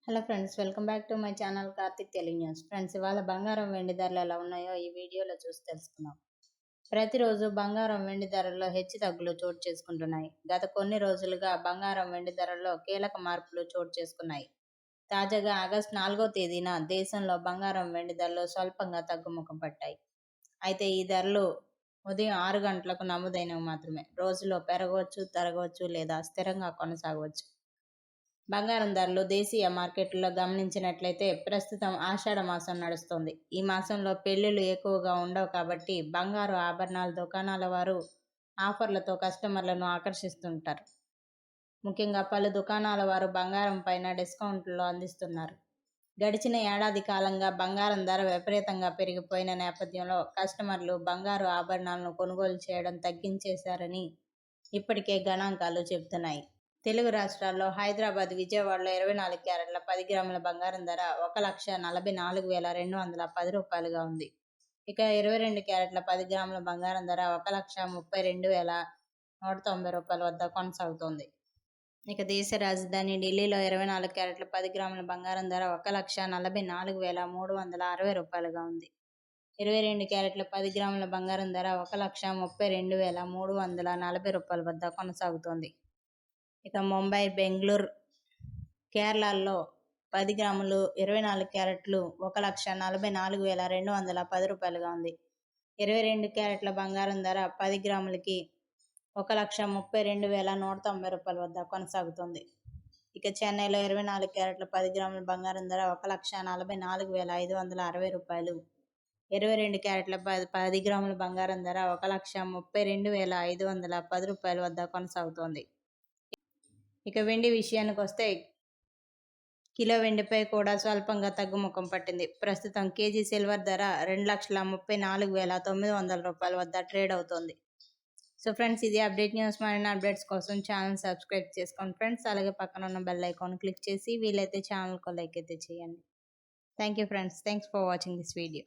Hello friends, welcome back to my channel Karthik Telugu news. Friends, ఇవాళ బంగారం వెండి ధరలు ఎలా ఉన్నాయో ఈ వీడియోలో చూసి తెలుసుకుందాం. ప్రతిరోజు బంగారం వెండి ధరల్లో హెచ్చు తగ్గులు చోటు చేసుకుంటున్నాయి. గత కొన్ని రోజులుగా బంగారం వెండి ధరల్లో కీలక మార్పులు చోటు చేసుకున్నాయి. తాజాగా ఆగస్టు 4వ తేదీన దేశంలో బంగారం వెండి ధరలు స్వల్పంగా తగ్గుముఖం పట్టాయి. అయితే ఈ ధరలు ఉదయం 6 గంటలకు నమోదైనవి మాత్రమే. రోజులో పెరగవచ్చు, తరగవచ్చు లేదా స్థిరంగా కొనసాగవచ్చు. బంగారం ధరలు దేశీయ మార్కెట్లో గమనించినట్లయితే ప్రస్తుతం ఆషాఢ మాసం నడుస్తోంది. ఈ మాసంలో పెళ్లిళ్లు ఎక్కువగా ఉండవు కాబట్టి బంగారు ఆభరణాల దుకాణాల వారు ఆఫర్లతో కస్టమర్లను ఆకర్షిస్తుంటారు. ముఖ్యంగా పలు దుకాణాల వారు బంగారం పైన డిస్కౌంట్లు అందిస్తున్నారు. గడిచిన ఏడాది కాలంగా బంగారం ధర విపరీతంగా పెరిగిపోయిన నేపథ్యంలో కస్టమర్లు బంగారు ఆభరణాలను కొనుగోలు చేయడం తగ్గించేశారని ఇప్పటికే గణాంకాలు చెబుతున్నాయి. తెలుగు రాష్ట్రాల్లో హైదరాబాద్, విజయవాడలో 24 క్యారెట్ల 10 గ్రాముల బంగారం ధర 1,44,210 రూపాయలుగా ఉంది. ఇక 22 క్యారెట్ల 10 గ్రాముల బంగారం ధర 1,32,190 రూపాయల వద్ద కొనసాగుతోంది. ఇక దేశ రాజధాని ఢిల్లీలో 24 క్యారెట్ల 10 గ్రాముల బంగారం ధర 1,44,360 రూపాయలుగా ఉంది. 22 క్యారెట్ల 10 గ్రాముల బంగారం ధర 1,32,340 రూపాయల వద్ద కొనసాగుతోంది. ఇక ముంబై, బెంగళూరు, కేరళలో 10 గ్రాములు 24 క్యారెట్లు 1,44,210 రూపాయలుగా ఉంది. 22 క్యారెట్ల బంగారం ధర 10 గ్రాములకి 1,32,190 రూపాయల వద్ద కొనసాగుతోంది. ఇక చెన్నైలో 24 క్యారెట్ల 10 గ్రాముల బంగారం ధర 1,44,560 రూపాయలు. 22 క్యారెట్ల 10 గ్రాముల బంగారం ధర 1,32,510 రూపాయల వద్ద కొనసాగుతోంది. ఇక వెండి విషయానికి వస్తే కిలో వెండిపై కూడా స్వల్పంగా తగ్గుముఖం పట్టింది. ప్రస్తుతం కేజీ సిల్వర్ ధర 2,34,900 రూపాయల వద్ద ట్రేడ్ అవుతోంది. సో ఫ్రెండ్స్, ఇది అప్డేట్ న్యూస్. మరిన్ని అప్డేట్స్ కోసం ఛానల్ సబ్స్క్రైబ్ చేసుకోండి ఫ్రెండ్స్. అలాగే పక్కన ఉన్న బెల్ ఐకాన్ క్లిక్ చేసి వీలైతే ఛానల్కు లైక్ అయితే చేయండి. Thank you friends. Thanks for watching this video.